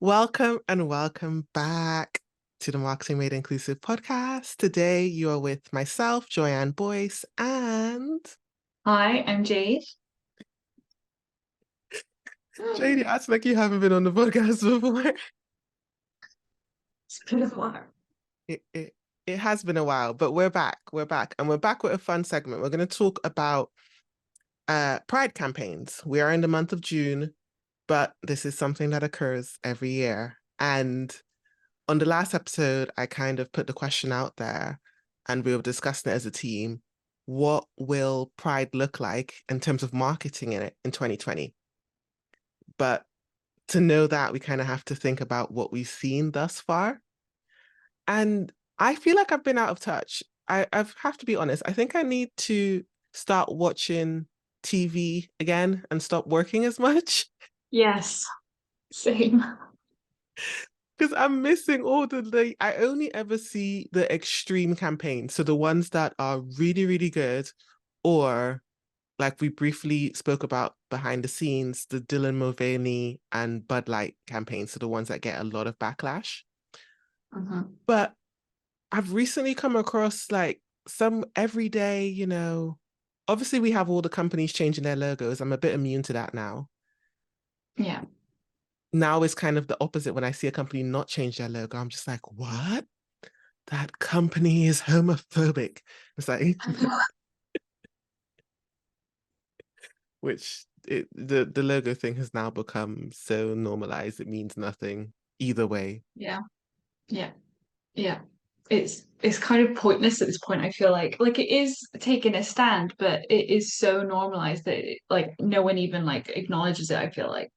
Welcome and welcome back to the Marketing Made Inclusive podcast. Today you are with myself, Joyann Boyce, and Hi, I'm Jade. Jade. You act like you haven't been on the podcast before. It's been a while. It has been a while, but we're back. We're back, and we're back with a fun segment. We're going to talk about Pride campaigns. We are in the month of June, but this is something that occurs every year. And on the last episode, I kind of put the question out there and we were discussing it as a team. What will Pride look like in terms of marketing in it in 2020? But to know that, we kind of have to think about what we've seen thus far. And I feel like I've been out of touch. I have to be honest. I think I need to start watching TV again and stop working as much. Yes, same. Because I'm missing all I only ever see the extreme campaigns. So the ones that are really, really good, or like we briefly spoke about behind the scenes, the Dylan Mulvaney and Bud Light campaigns. So the ones that get a lot of backlash. Mhm. But I've recently come across like some everyday, obviously we have all the companies changing their logos. I'm a bit immune to that now. Yeah. Now is kind of the opposite. When I see a company not change their logo, I'm just like, what? That company is homophobic. It's like, the logo thing has now become so normalized, it means nothing either way. Yeah. Yeah. Yeah. It's kind of pointless at this point, I feel like it is taking a stand, but it is so normalized that like no one even like acknowledges it, I feel like.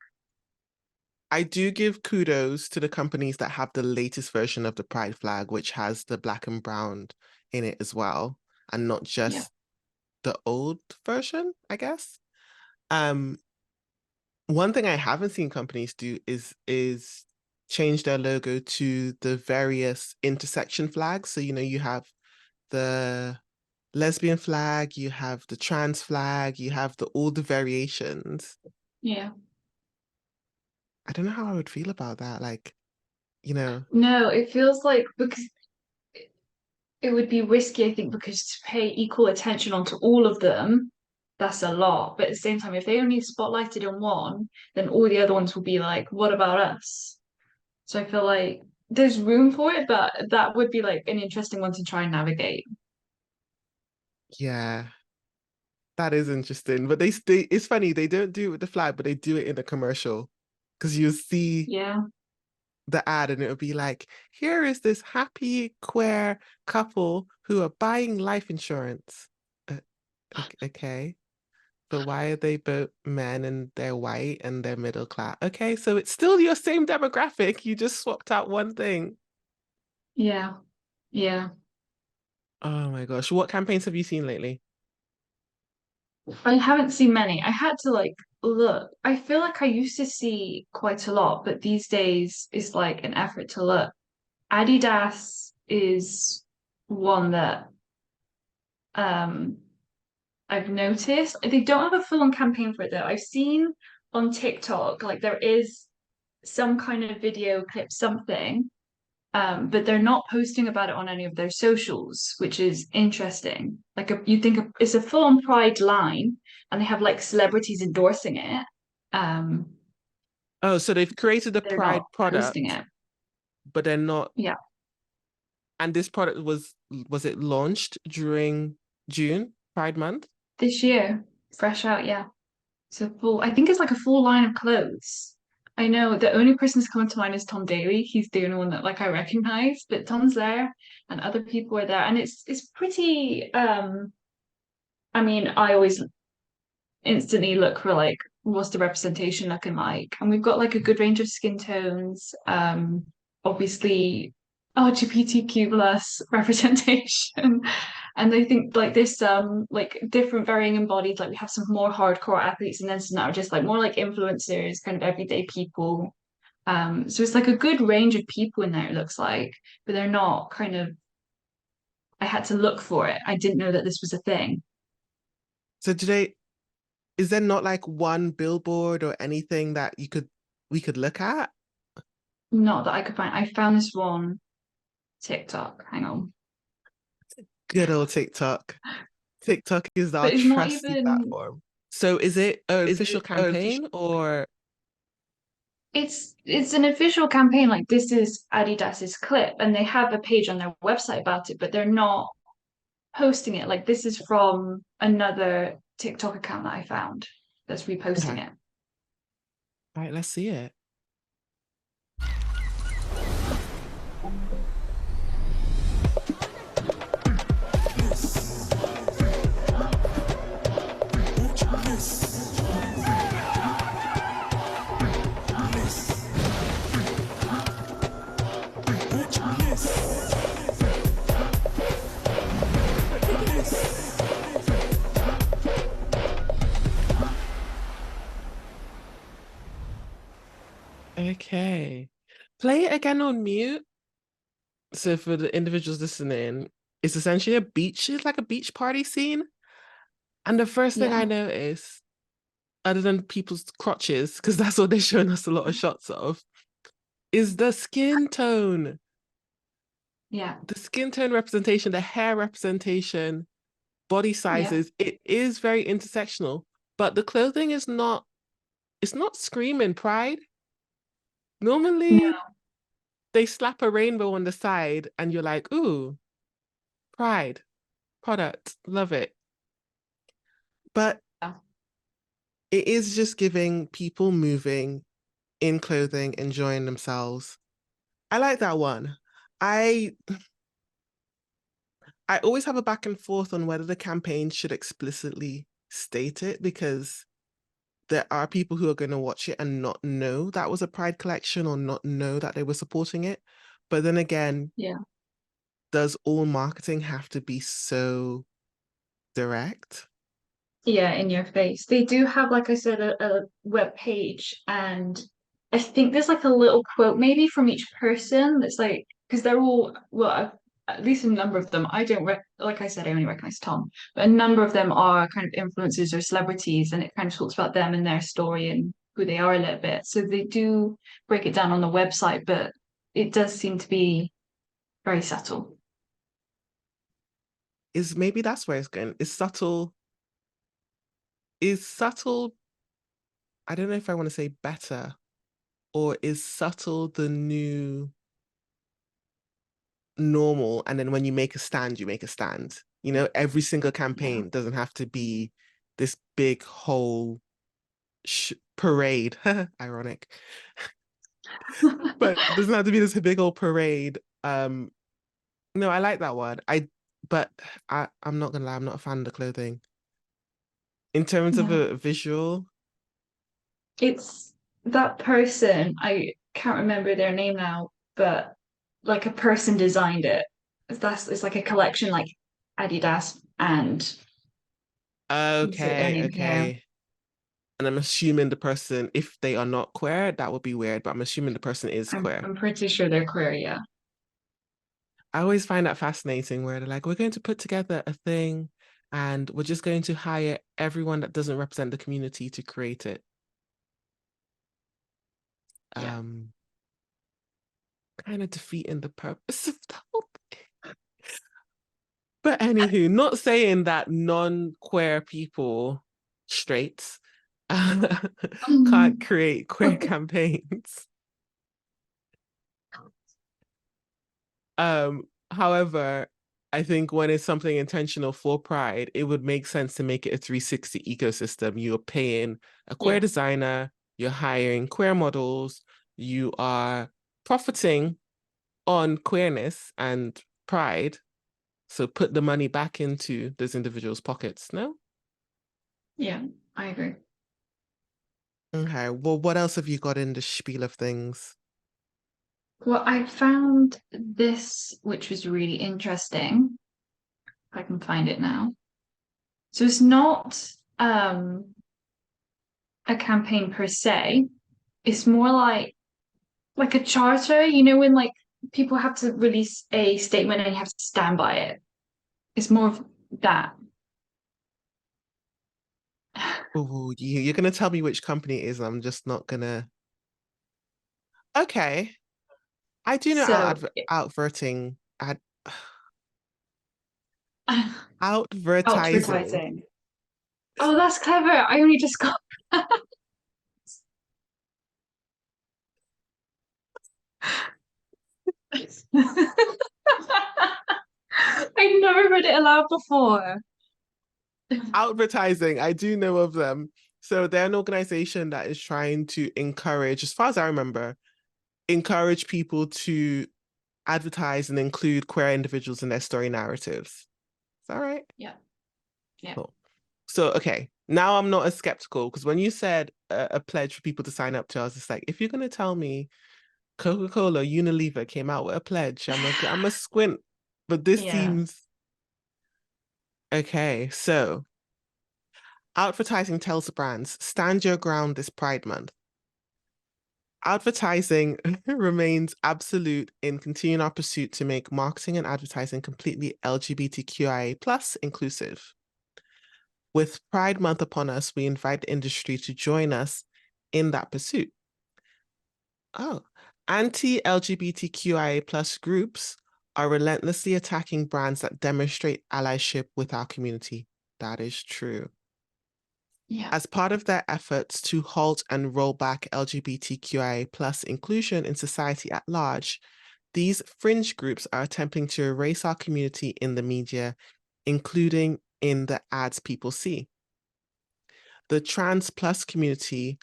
I do give kudos to the companies that have the latest version of the Pride flag, which has the black and brown in it as well, and not Yeah. just the old version, I guess. Um, One thing I haven't seen companies do is change their logo to the various intersection flags. So, you have the lesbian flag, you have the trans flag, you have all the variations. Yeah. I don't know how I would feel about that. Like, you know, No, it feels like because it would be risky, I think, because to pay equal attention onto all of them, that's a lot. But at the same time, if they only spotlighted on one, then all the other ones will be like, what about us? So I feel like there's room for it, but that would be like an interesting one to try and navigate. yeah, that is interesting. But it's funny, they don't do it with the flag, but they do it in a commercial. Because you see Yeah. the ad and it would be like, here is this happy queer couple who are buying life insurance. Okay. But why are they both men and they're white and they're middle class? Okay, so it's still your same demographic. You just swapped out one thing. Yeah. Yeah. Oh my gosh. What campaigns have you seen lately? I haven't seen many. I had to like look. I feel like I used to see quite a lot, but these days it's like an effort to look. Adidas is one that um I've noticed. They don't have a full-on campaign for it though. I've seen on TikTok like there is some kind of video clip, something, but they're not posting about it on any of their socials, which is interesting. You think it's a full-on Pride line, and they have like celebrities endorsing it. Um, Oh, so they've created a they're Pride not posting product, it. but they're not. Yeah, And this product was it launched during June, Pride Month? this year, fresh out. Yeah, so full. I think it's like a full line of clothes. I know the only person that's coming to mind is Tom Daly. He's the only one that like I recognize, but Tom's there and other people are there, and it's pretty. I mean, I always instantly look for like what's the representation looking like, and we've got like a good range of skin tones. Obviously LGBTQ plus representation, and I think like there's some like different varying embodied. Like we have some more hardcore athletes, and then some that are just like more like influencers, kind of everyday people. So it's like a good range of people in there. It looks like, but they're not kind of. I had to look for it. I didn't know that this was a thing. So is there not like one billboard or anything that we could look at? Not that I could find. I found this one TikTok. Hang on. Good old TikTok. TikTok is our But it's not trusty even platform. So is it an official campaign or it's an official campaign. Like this is Adidas's clip, and they have a page on their website about it, but they're not posting it. Like this is from another TikTok account that I found that's reposting okay. it. All right, let's see it. Okay. Play it again on mute. So for the individuals listening, it's essentially it's like a beach party scene. And the first thing I Yeah, noticed, other than people's crotches, because that's what they're showing us a lot of shots of, is the skin tone. yeah, The skin tone representation, the hair representation, body yeah. sizes, it is very intersectional, but the clothing is not, it's not screaming pride. No, Normally they slap a rainbow on the side and you're like, ooh, pride, product, love it. But yeah, it is just giving people moving in clothing, enjoying themselves. I like that one. I I always have a back and forth on whether the campaign should explicitly state it because there are people who are going to watch it and not know that was a Pride collection or not know that they were supporting it. But then again, yeah. does all marketing have to be so direct? Yeah, in your face. They do have, like I said, a web page, and I think there's like a little quote maybe from each person that's like, because they're all, well, at least a number of them, I don't like I said, I only recognize Tom, but a number of them are kind of influencers or celebrities, and it kind of talks about them and their story and who they are a little bit. So they do break it down on the website, but it does seem to be very subtle. Is maybe that's where it's going. Is subtle, I don't know if I want to say better, or is subtle the new normal? And then when you make a stand, you make a stand. You know, every single Yeah. campaign doesn't have to be this big whole parade. Ironic, but it doesn't have to be this big old parade. No, I like that one. But I'm not gonna lie, I'm not a fan of the clothing. In terms of Yeah. a visual, It's that person, I can't remember their name now, but like a person designed it. It's like a collection like Adidas and insert their okay, name here. okay. And I'm assuming the person, if they are not queer, that would be weird, but I'm assuming the person is I'm queer. I'm pretty sure they're queer, yeah. I always find that fascinating where they're like, we're going to put together a thing and we're just going to hire everyone that doesn't represent the community to create it. Yeah. Um, Kind of defeating the purpose of the whole thing. But anywho, not saying that non-queer people, straights, can't Mm. create queer campaigns. However, I think when it's something intentional for Pride, it would make sense to make it a 360 ecosystem. You're paying a queer Yeah. designer, you're hiring queer models, you are profiting on queerness and pride. So put the money back into those individuals' pockets. No? Yeah, I agree. Okay. Well, what else have you got in the spiel of things? Well, I found this, which was really interesting. If I can find it now. So it's not a campaign per se. It's more like a charter, you know, when like people have to release a statement and you have to stand by it. It's more of that. Oh, you're gonna tell me which company it is, and I'm just not gonna. Okay. I do know So, outverting ad outvertising. advertising. Oh, that's clever. I only just got. I've never read it aloud before. Outvertising, I do know of them. So they're an organization that is trying to encourage, as far as I remember, encourage people to advertise and include queer individuals in their story narratives. Is that right? Yeah, yeah, Cool. So, okay, now I'm not as skeptical because when you said a pledge for people to sign up to, I was just like, if you're going to tell me Coca-Cola, Unilever came out with a pledge, I'm a squint. But this yeah, seems okay. So, advertising tells the brands, stand your ground this Pride Month. Advertising remains absolute in continuing our pursuit to make marketing and advertising completely LGBTQIA plus inclusive. With Pride Month upon us, we invite the industry to join us in that pursuit. Oh, anti-LGBTQIA plus groups are relentlessly attacking brands that demonstrate allyship with our community. That is true. yeah, As part of their efforts to halt and roll back LGBTQIA plus inclusion in society at large, these fringe groups are attempting to erase our community in the media, including in the ads people see. The trans plus community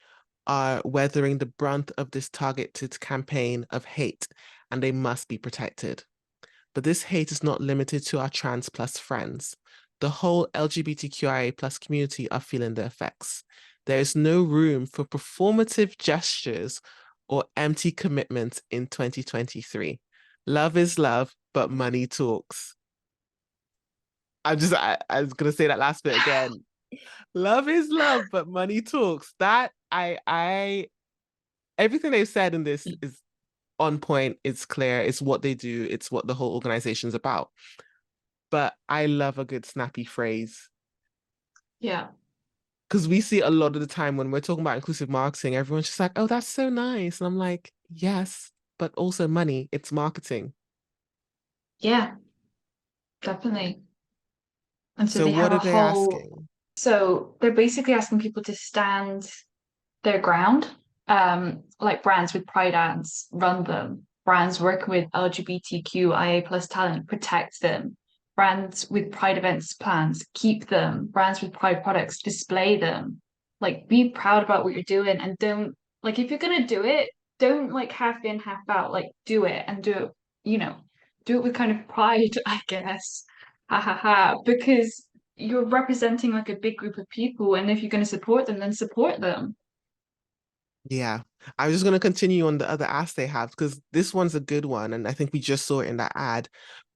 are weathering the brunt of this targeted campaign of hate, and they must be protected. But this hate is not limited to our trans plus friends. The whole LGBTQIA plus community are feeling the effects. There is no room for performative gestures or empty commitments in 2023. Love is love, but money talks. I was gonna say that last bit again. Love is love, but money talks. That I everything they've said in this is on point, it's clear, it's what they do, it's what the whole organization's about. But I love a good snappy phrase yeah, because we see a lot of the time when we're talking about inclusive marketing, everyone's just like, oh, that's so nice. And I'm like, yes, but also money, it's marketing. yeah, definitely. And so So they have what a are they whole, asking? so they're basically asking people to stand their ground. Like brands with pride ads, run them. Brands working with LGBTQIA plus talent, protect them. Brands with pride events plans, keep them. Brands with pride products, display them. Like be proud about what you're doing and don't like if you're gonna do it, don't like half in, half out. Like do it and do it, you know, do it with kind of pride, I guess. Ha ha ha. Because you're representing like a big group of people, and if you're gonna support them, then support them. Yeah, I was just going to continue on the other ask they have because this one's a good one. And I think we just saw it in that ad.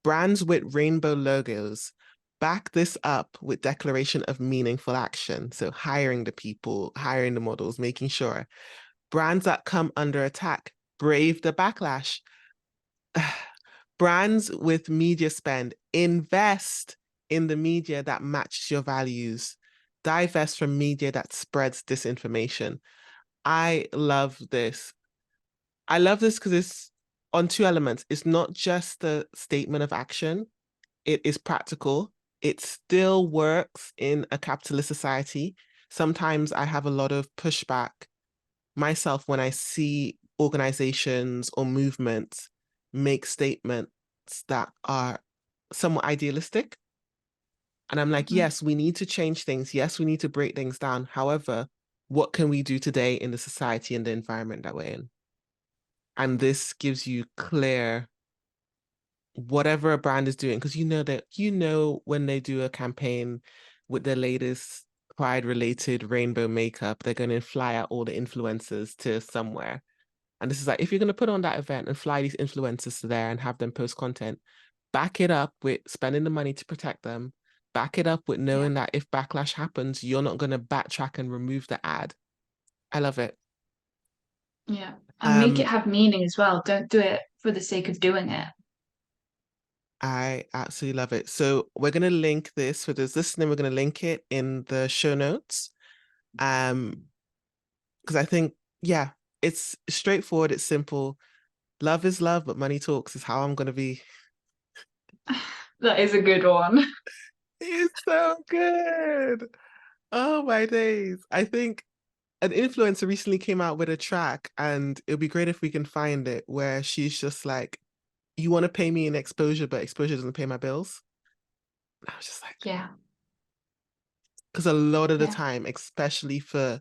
Brands with rainbow logos back this up with declaration of meaningful action. So hiring the people, hiring the models, making sure brands that come under attack brave the backlash. Brands with media spend invest in the media that matches your values. Divest from media that spreads disinformation. I love this. I love this because it's on two elements. It's not just the statement of action, it is practical. It still works in a capitalist society. Sometimes I have a lot of pushback myself when I see organizations or movements make statements that are somewhat idealistic. And I'm like, Mhm. yes, we need to change things. Yes, we need to break things down. However, what can we do today in the society and the environment that we're in? And this gives you clear whatever a brand is doing because when they do a campaign with their latest pride related rainbow makeup, they're going to fly out all the influencers to somewhere. And this is like, if you're going to put on that event and fly these influencers to there and have them post content, back it up with spending the money to protect them, back it up with Yeah. knowing that if backlash happens, you're not going to backtrack and remove the ad. I love it. Yeah. And make it Um, have meaning as well. Don't do it for the sake of doing it. I absolutely love it. So we're going to link this for those listening. We're going to link it in the show notes. Because I think, yeah, it's straightforward. It's simple. Love is love, but money talks is how I'm gonna be. That is a good one. It's so good. Oh my days. I think an influencer recently came out with a track, and it'll be great if we can find it, where she's just like, you want to pay me in exposure, but exposure doesn't pay my bills. I was just like, Yeah, because a lot of the yeah. time, especially for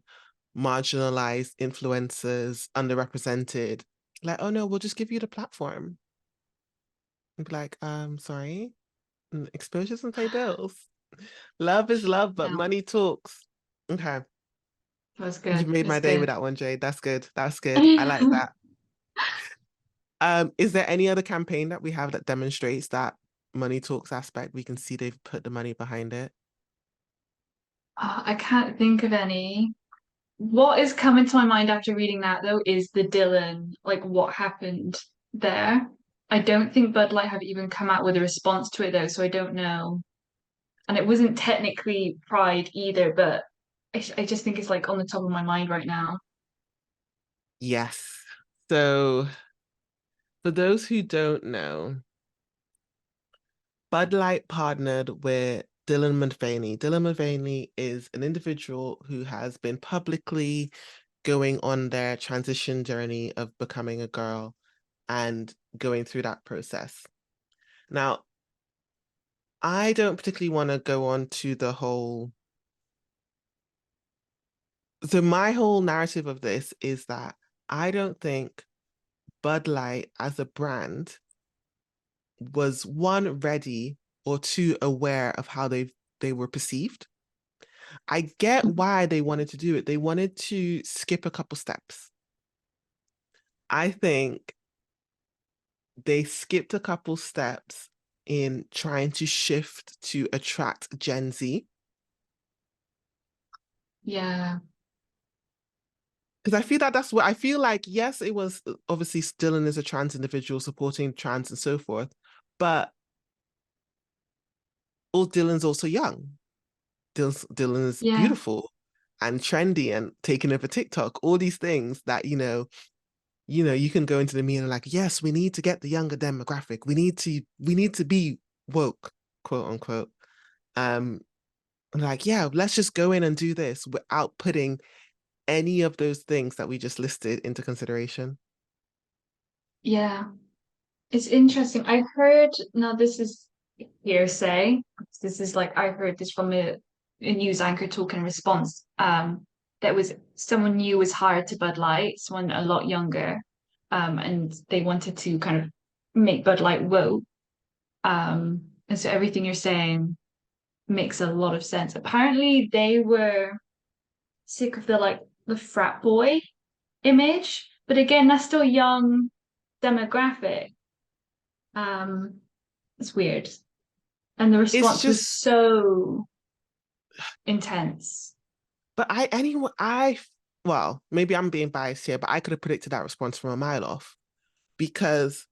marginalized influencers, underrepresented, like, oh no, we'll just give you the platform. And be like, sorry, exposure doesn't pay bills. Love is love, but No, money talks. Okay. that's You've good. made my That's day with good. that one, Jade. That's good. That's good. I like that. Is there any other campaign that we have that demonstrates that money talks aspect? We can see they've put the money behind it. I can't think of any. What is coming to my mind after reading that though is the Dylan, like what happened there. I don't think Bud Light have even come out with a response to it though, so I don't know. And it wasn't technically Pride either, but I just think it's like on the top of my mind right now. Yes. So for those who don't know, Bud Light partnered with Dylan Mulvaney. Dylan Mulvaney is an individual who has been publicly going on their transition journey of becoming a girl and going through that process. Now, I don't particularly want to go on to the whole. So, my whole narrative of this is that I don't think Bud Light as a brand was one, ready, or two, aware of how they were perceived. I get why they wanted to do it. They wanted to skip a couple steps. I think they skipped a couple steps in trying to shift to attract Gen Z. Yeah. Because I feel that that's what I feel like. Yes, it was obviously Dylan is a trans individual supporting trans and so forth, but Dylan's also young. Dylan is Yeah. beautiful and trendy and taking over TikTok. All these things that you can go into the meeting like, yes, we need to get the younger demographic. We need to be woke, quote unquote. Um, like, yeah, let's just go in and do this without putting any of those things that we just listed into consideration. Yeah. It's interesting. I heard, now this is hearsay. This is like I heard this from a news anchor talk in response. That was someone new was hired to Bud Light, someone a lot younger. And they wanted to kind of make Bud Light woke. And so everything you're saying makes a lot of sense. Apparently they were sick of the frat boy image, but again, that's still young demographic. Um, it's weird. And the It's response was just, so intense. but well, maybe I'm being biased here, but I could have predicted that response from a mile off because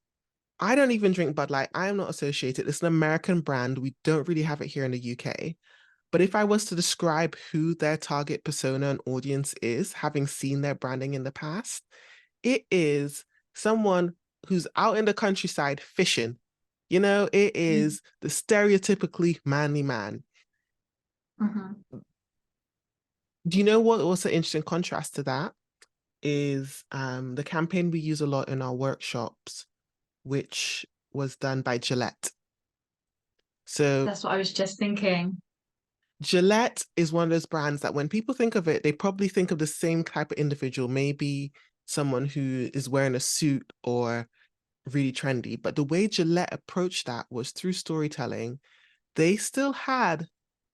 I don't even drink Bud Light. I am not associated. It's an American brand. We don't really have it here in the UK. But if I was to describe who their target persona and audience is, having seen their branding in the past, it is someone who's out in the countryside fishing. It is the stereotypically manly man. Mhm. Do you know what also interesting contrast to that is the campaign we use a lot in our workshops, which was done by Gillette. So That's what I was just thinking. Gillette is one of those brands that when people think of it, they probably think of the same type of individual, maybe someone who is wearing a suit or really trendy. But the way Gillette approached that was through storytelling. They still had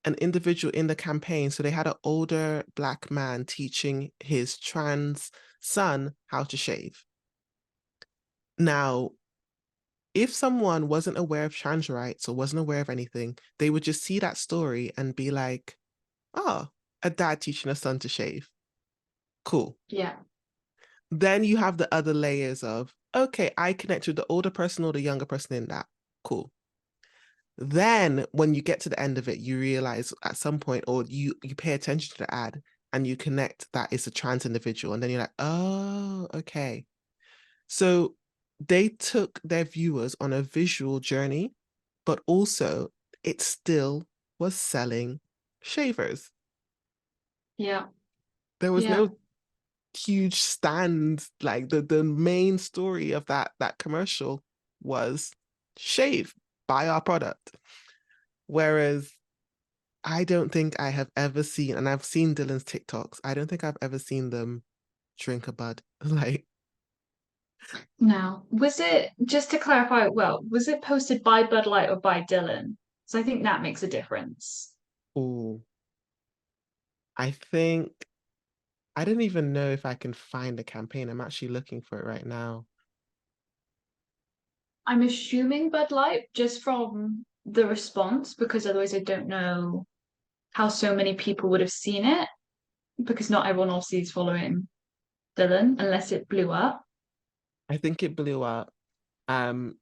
an individual in the campaign. So they had an older Black man teaching his trans son how to shave. Now, if someone wasn't aware of trans rights or wasn't aware of anything, they would just see that story and be like, oh, a dad teaching a son to shave. Cool. Yeah. Then you have the other layers of, okay, I connect with the older person or the younger person in that. Cool. Then when you get to the end of it, you realize at some point, or you pay attention to the ad and you connect that it's a trans individual. And then you're like, oh, okay. So they took their viewers on a visual journey, but also it still was selling shavers. Yeah. There was Yeah. no huge stand. Like the main story of that commercial was shave, buy our product. Whereas I don't think I have ever seen, and I've seen Dylan's TikToks, I don't think I've ever seen them drink a bud. Like, No. Was it, just to clarify, well, was it posted by Bud Light or by Dylan? So I think that makes a difference. oh, I think I don't even know if I can find the campaign. I'm actually looking for it right now. I'm assuming Bud Light just from the response, because otherwise I don't know how so many people would have seen it, because not everyone obviously is following Dylan unless it blew up. I think it blew up. Um,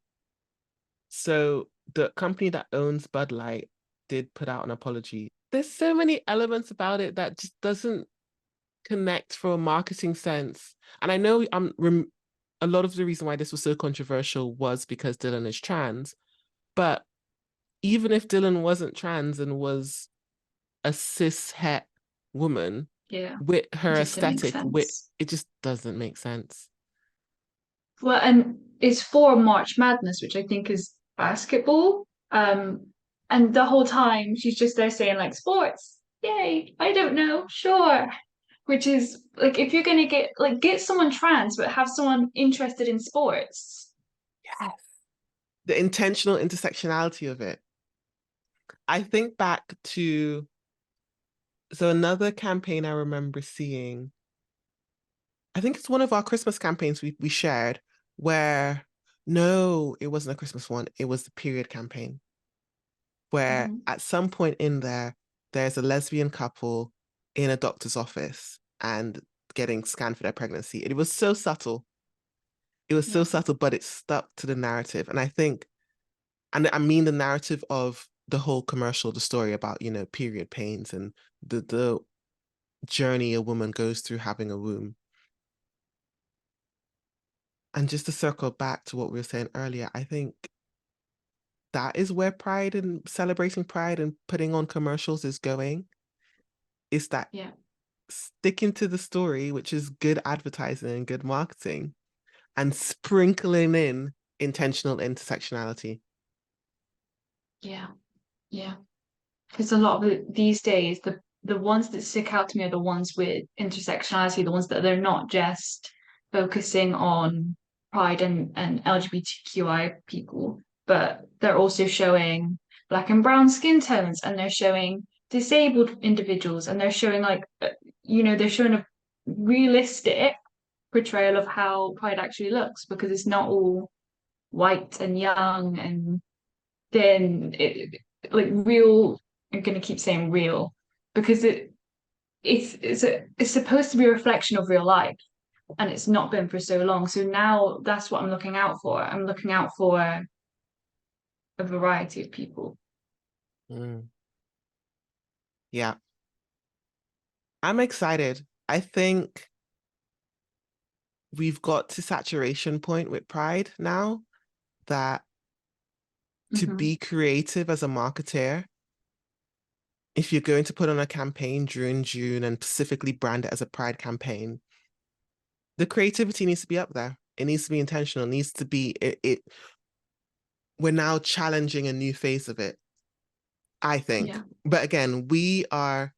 so the company that owns Bud Light did put out an apology. There's so many elements about it that just doesn't connect from a marketing sense. And I know a lot of the reason why this was so controversial was because Dylan is trans. But even if Dylan wasn't trans and was a cis het woman Yeah, with it her just didn't make aesthetic, with sense. it just doesn't make sense. Well, and it's for March Madness, which I think is basketball. And the whole time she's just there saying like sports, yay, I don't know, sure. Which is like if you're gonna get someone trans, but have someone interested in sports. Yes. The intentional intersectionality of it. I think back to another campaign I remember seeing. I think it's one of our Christmas campaigns we shared where no, it wasn't a Christmas one. It was the period campaign where Mhm. at some point in there, there's a lesbian couple in a doctor's office and getting scanned for their pregnancy. It was so subtle. It was so Yeah. subtle, but it stuck to the narrative. And I think, and I mean the narrative of the whole commercial, the story about, period pains and the journey a woman goes through having a womb. And just to circle back to what we were saying earlier, I think that is where pride and celebrating pride and putting on commercials is going. Is that Yeah. sticking to the story, which is good advertising and good marketing, and sprinkling in intentional intersectionality. Yeah. Yeah. Because a lot of these days, the ones that stick out to me are the ones with intersectionality, the ones that they're not just focusing on pride and LGBTQI people, but they're also showing black and brown skin tones, and they're showing disabled individuals, and they're showing they're showing a realistic portrayal of how pride actually looks, because it's not all white and young and then like real. I'm gonna keep saying real because it's supposed to be a reflection of real life, and it's not been for so long. So now that's what I'm looking out for. I'm looking out for a variety of people. Mm, yeah, I'm excited. I think we've got to saturation point with pride now that to Hmm. be creative as a marketer, if you're going to put on a campaign during June and specifically brand it as a pride campaign, the creativity needs to be up there. It needs to be intentional. It needs to be it. We're now challenging a new phase of it, I think. Yeah. But again, we are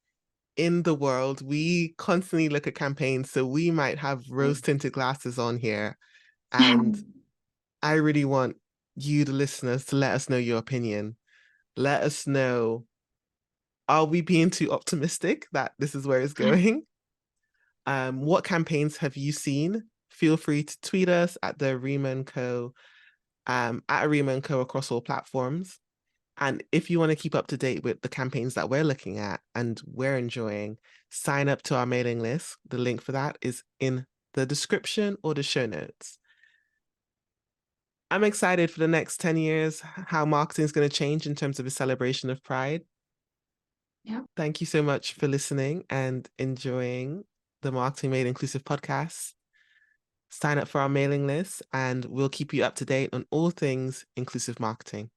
in the world. We constantly look at campaigns, so we might have rose-tinted glasses on here. And I really want you, the listeners, to let us know your opinion. Let us know, are we being too optimistic that this is where it's going? What campaigns have you seen? Feel free to tweet us at the Arima and Co. At Arima and Co. across all platforms. And if you want to keep up to date with the campaigns that we're looking at and we're enjoying, sign up to our mailing list. The link for that is in the description or the show notes. I'm excited for the next 10 years, how marketing is going to change in terms of a celebration of pride. Yeah. Thank you so much for listening and enjoying the Marketing Made Inclusive podcast. sign up for our mailing list, and we'll keep you up to date on all things inclusive marketing.